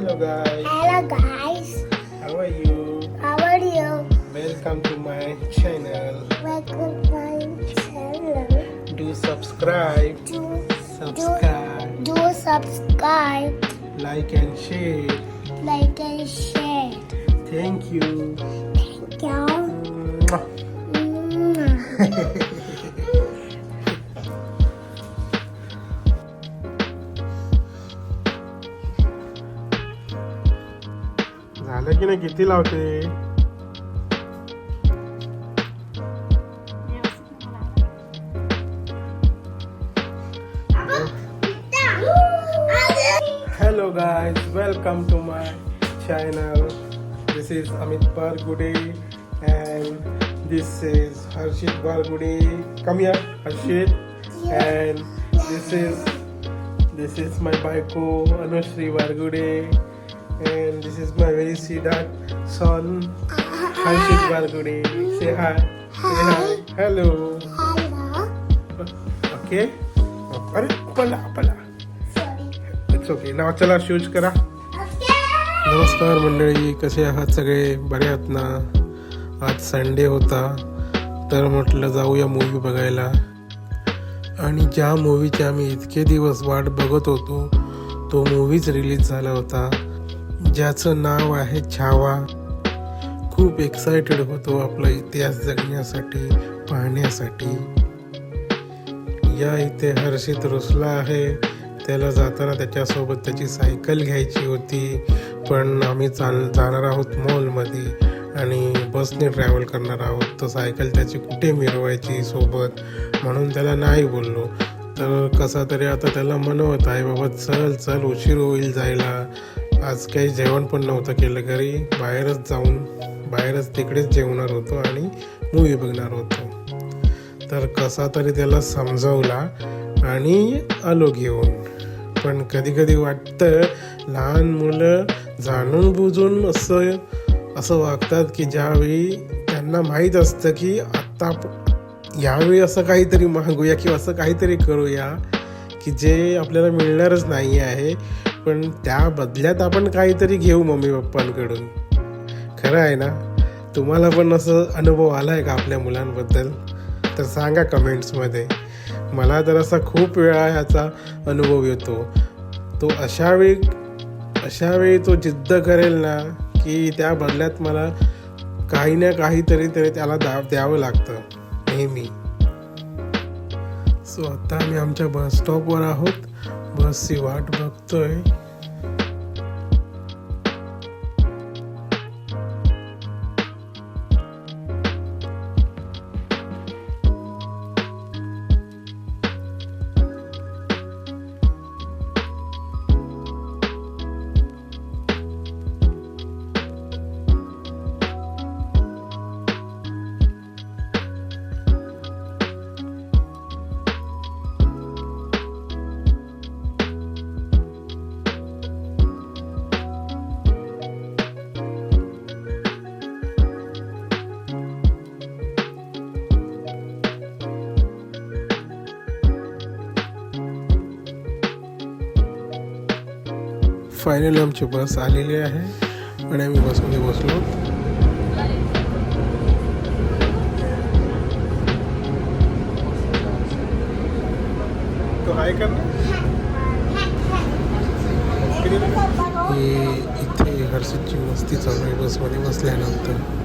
Hello guys. Hello guys. How are you? How are you? Welcome to my channel. Welcome to my channel. Do subscribe. Subscribe. Do subscribe, Like and share. like and share. Thank you. Thank you. Mwah. झालं की नाही किती लावते? Hello guys, welcome to my channel. This is Amit Bargude and this is Harshit Bargude. Come here, Harshit. And this is my baiko Anushri Bargude. And this is my very sweetheart son, Harshit Bargude. Say hi. Say hi. Hello. Hello. Okay. अरे पला. It's okay. नाव चला shoes करा. नमस्कार मंडळी, कसे आहात सगळे? बरे आहात ना? आज संडे होता तर म्हटलं जाऊया मूवी बघायला. आणि ज्या मूवीची आम्ही इतके दिवस वाट बघत होतो तो मूवीच रिलीज झाला होता, ज्याचं नाव आहे छावा. खूप एक्सायटेड होतो आपला इतिहास जगण्यासाठी, पाहण्यासाठी. या इथे हर्षित रुसला आहे. त्याला जाताना त्याच्यासोबत त्याची सायकल घ्यायची होती, पण आम्ही जाणार आहोत मॉलमध्ये आणि बसने ट्रॅव्हल करणार आहोत. तर सायकल त्याची कुठे मिरवायची सोबत, म्हणून त्याला नाही बोललो. तर कसा तरी आता त्याला मनवत आहे, बाबा चल चल उशीर होईल जायला. आज काही जेवण पण नव्हतं केलं घरी, बाहेरच तिकडेच जेवणार होतो आणि मूवी बघणार होतो. तर कसा तरी त्याला समजावला आणि आलो घेऊन. पण कधी कधी वाटतं लहान मुलं जाणून बुजून असं वागतात की ज्यावेळी त्यांना माहीत असतं की आत्ता यावेळी असं काहीतरी मागूया किंवा असं काहीतरी करूया की जे आपल्याला मिळणारच नाही आहे, पण त्या बदल्यात आपण काहीतरी घेऊ मम्मी पप्पांकडून. खरं आहे ना? तुम्हाला पण असं अनुभव आला आहे का आपल्या मुलांबद्दल? तर सांगा कमेंट्समध्ये. मला तर असा खूप वेळा ह्याचा अनुभव येतो. तो अशा वेळी तो जिद्द करेल ना की त्या बदल्यात मला काही ना काहीतरी त्याला द्यावं लागतं नेहमी. सो आता आम्ही आमच्या बस स्टॉपवर आहोत, बसची वाट बघतोय. फायनली आमची बस आलेली आहे आणि आम्ही बसमध्ये बसलो. तो हाय कर ना. इथे हर्षदची मस्ती चालू आहे बसमध्ये बसल्यानंतर.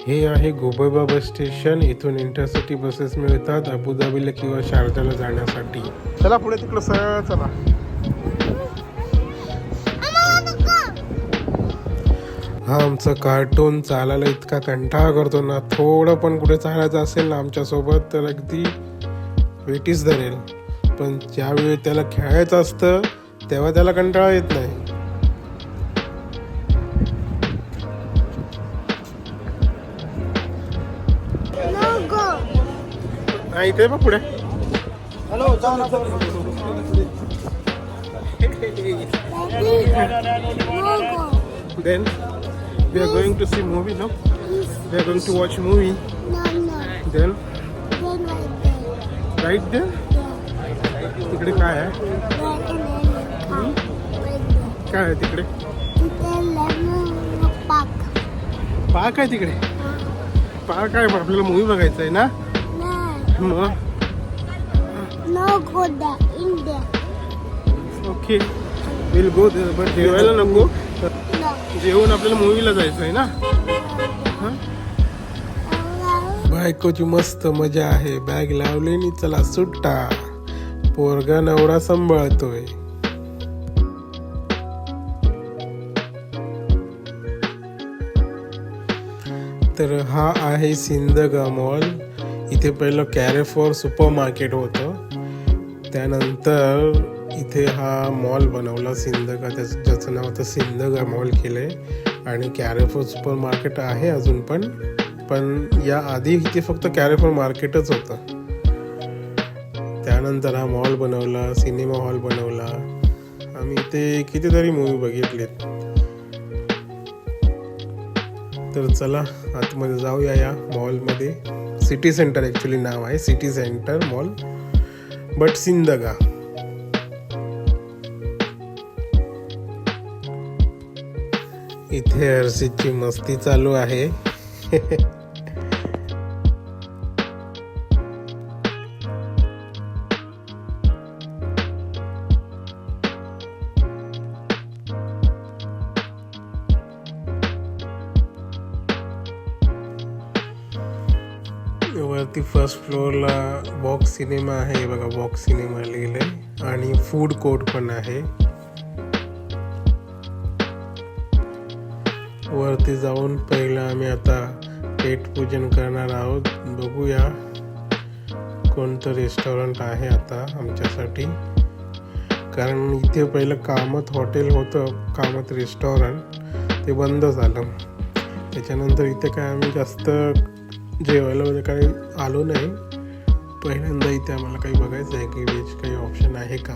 हे आहे गोबैबा बस स्टेशन. इथून इंटरसिटी बसेस मिळतात अबुधाबीला किंवा शारजाला जाण्यासाठी. चला पुढे तिकडं सरळ चला. हा आमचा कार्टून चालायला इतका कंटाळा करतो ना, थोडं पण कुठे चालायचं असेल ना आमच्यासोबत तर अगदी वेटीच धरेल. पण ज्यावेळी त्याला खेळायचं असतं तेव्हा त्याला कंटाळा येत नाही. इथे बघ पुढे. Hello Then we are going to see movie, no? We are going to watch movie. No, no. Then Then right there. right there. Yeah. तिकडे काय आहे? Right and then right there. काय आहे तिकडे? तिथे lemon park. पार्क आहे तिकडे. Park आहे पण आपल्याला मूवी बघायचा आहे ना? No. मग No go there. In there. Okay will go but जेवायला नको. No. जेवून आपल्याला मूवीला जायचं आहे ना. बायकोची मस्त मजा आहे. बॅग लावली आणि चला सुट्टा. पोरगा नवरा सांभाळतोय. तर हा आहे सिंदगा मॉल. इथे पहिलं कॅरेफॉर सुपर मार्केट होतं. त्यानंतर इथे हा मॉल बनवला सिंदगा, ज्याचं नाव आता सिंदगा मॉल केलंय. आणि कॅरेफॉर सुपर मार्केट आहे अजून पण या आधी इथे फक्त कॅरेफॉर मार्केटच होतं. त्यानंतर हा मॉल बनवला, सिनेमा हॉल बनवला. आम्ही इथे कितीतरी मूवी बघितलेत. तर चला आतमध्ये जाऊया या मॉलमध्ये. सिटी सेंटर ॲक्च्युली नाव आहे, सिटी सेंटर मॉल बट सिंदगा. इथे हर्षितची मस्ती चालू आहे. वरती फर्स्ट फ्लोअरला बॉक्स सिनेमा आहे बघा, बॉक्स सिनेमा लिहिलंय. आणि फूड कोर्ट पण आहे. वरती जाऊन पहिलं आम्ही आता पेट पूजन करणार आहोत. बघूया कोणतं रेस्टॉरंट आहे आता आमच्यासाठी. कारण इथे पहिलं कामत हॉटेल होतं, कामत रेस्टॉरंट, ते बंद झालं. त्याच्यानंतर इथे काय आम्ही जास्त जेवायला वगैरे काही आलो नाही. पहिल्यांदा इथे आम्हाला काही बघायचं आहे की व्हेज काही ऑप्शन आहे का.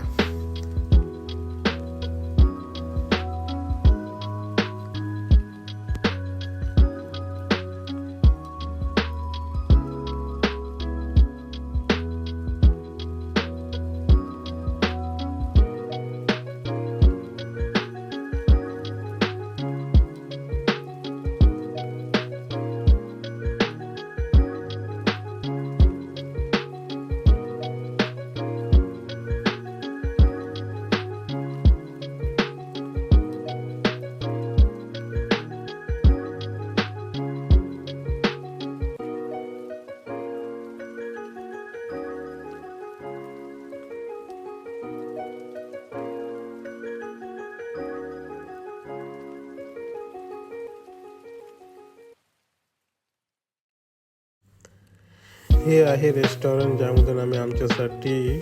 हे आहे रेस्टॉरंट ज्यामधून आम्ही आमच्यासाठी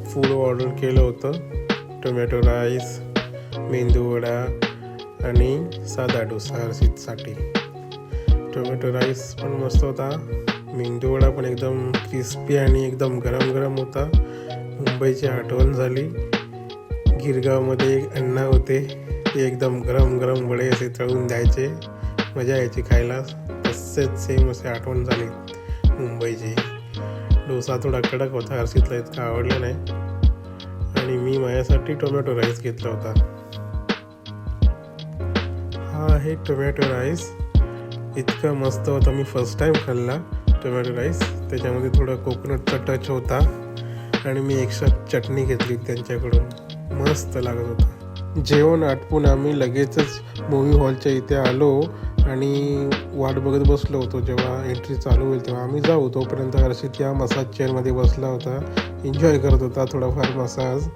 फूड ऑर्डर केलं होतं. टोमॅटो राईस, मेंदू वडा आणि साधा डोसा हर्षितसाठी. टोमॅटो राईस पण मस्त होता. मेंदू वडा पण एकदम क्रिस्पी आणि एकदम गरम गरम होता. मुंबईची आठवण झाली. गिरगावमध्ये एक अण्णा होते, ते एकदम गरम गरम वडे असे तळून द्यायचे, मजा यायची खायला. तसेच सेम असे आठवण झाली मुंबईची. डोसा थोडा कडक होता, हर्षितला इतका आवडला नाही. आणि मी माझ्यासाठी टोमॅटो राईस घेतला होता. हा आहे टोमॅटो राईस. इतका मस्त होता. मी फर्स्ट टाइम खाल्ला टोमॅटो राईस. त्याच्यामध्ये थोडा कोकोनटचा टच होता आणि मी एक्स्ट्रा चटणी घेतली त्यांच्याकडून. मस्त लागत होता. जेवण आटपून आम्ही लगेचच मूवी हॉलच्या इथे आलो आणि वाट बघत बसलो होतो जेव्हा एंट्री चालू होईल तेव्हा आम्ही जाऊ. तोपर्यंत हर्षित या मसाज चेअरमध्ये बसला होता, एन्जॉय करत होता थोडाफार मसाज.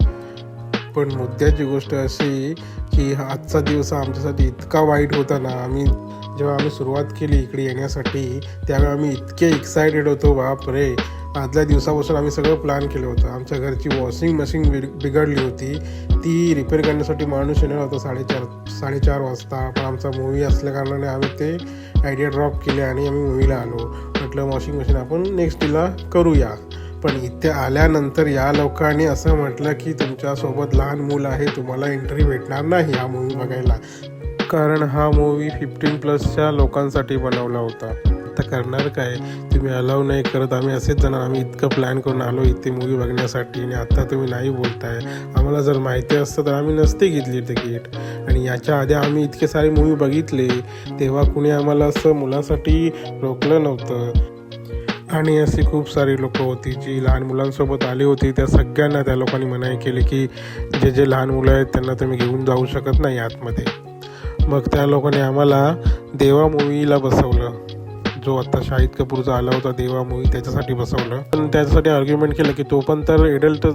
पण मुद्द्याची गोष्ट अशी की आजचा दिवस आमच्यासाठी इतका वाईट होता ना. जेव्हा आम्ही सुरुवात केली इकडे येण्यासाठी त्यावेळी आम्ही इतके एक्सायटेड होतो, बाप रे. आदल्या दिवसापासून आम्ही सगळं प्लॅन केलं होतं. आमच्या घरची वॉशिंग मशीन बिघडली होती, ती रिपेअर करण्यासाठी माणूस येणार होता 4:30 वाजता. पण आमचा मूवी असल्याकारणाने आम्ही ते आयडिया ड्रॉप केले आणि आम्ही मूवीला आलो. म्हटलं वॉशिंग मशीन आपण नेक्स्ट डेला करूया. पण इथे आल्यानंतर या लोकांनी असं म्हटलं की तुमच्यासोबत लहान मुलं आहे, तुम्हाला एंट्री भेटणार नाही हा मूवी बघायला, कारण हा मूवी 15+ लोकांसाठी बनवला होता. आता करणार काय, तुम्ही अलाव नाही करत, आम्ही असेच जाणार, आम्ही इतकं प्लॅन करून आलो इथे मूवी बघण्यासाठी आणि आता तुम्ही नाही बोलताय. आम्हाला जर माहिती असतं तर आम्ही नसते घेतली तिकीट. आणि याच्या आधी आम्ही इतके सारे मूवी बघितले, तेव्हा कुणी आम्हाला असं मुलासाठी रोखलं नव्हतं. आणि अशी खूप सारी लोक होती जी लहान मुलांसोबत आली होती, त्या सगळ्यांना त्या लोकांनी मनाई केली की जे लहान मुलं आहेत त्यांना तुम्ही घेऊन जाऊ शकत नाही आतमध्ये. मग त्या लोकांनी आम्हाला देवा मूवीला बसवलं, जो आता शाहिद कपूरचा आला होता देवा मूवी, त्याच्यासाठी बसवलं. पण त्याच्यासाठी आर्ग्युमेंट केलं की तो पण तर एडल्ट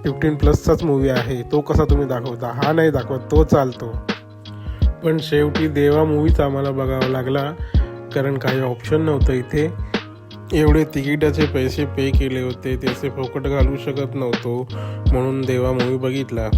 15+चाच मूवी आहे, तो कसा तुम्ही दाखवता, हा नाही दाखवत, तो चालतो. पण शेवटी देवा मूवीच आम्हाला बघावा लागला, कारण काही ऑप्शन नव्हतं इथे. एवढे तिकिटाचे पैसे पे केले होते, त्याचे फोकट घालू शकत नव्हतो, म्हणून देवा मूवी बघितला.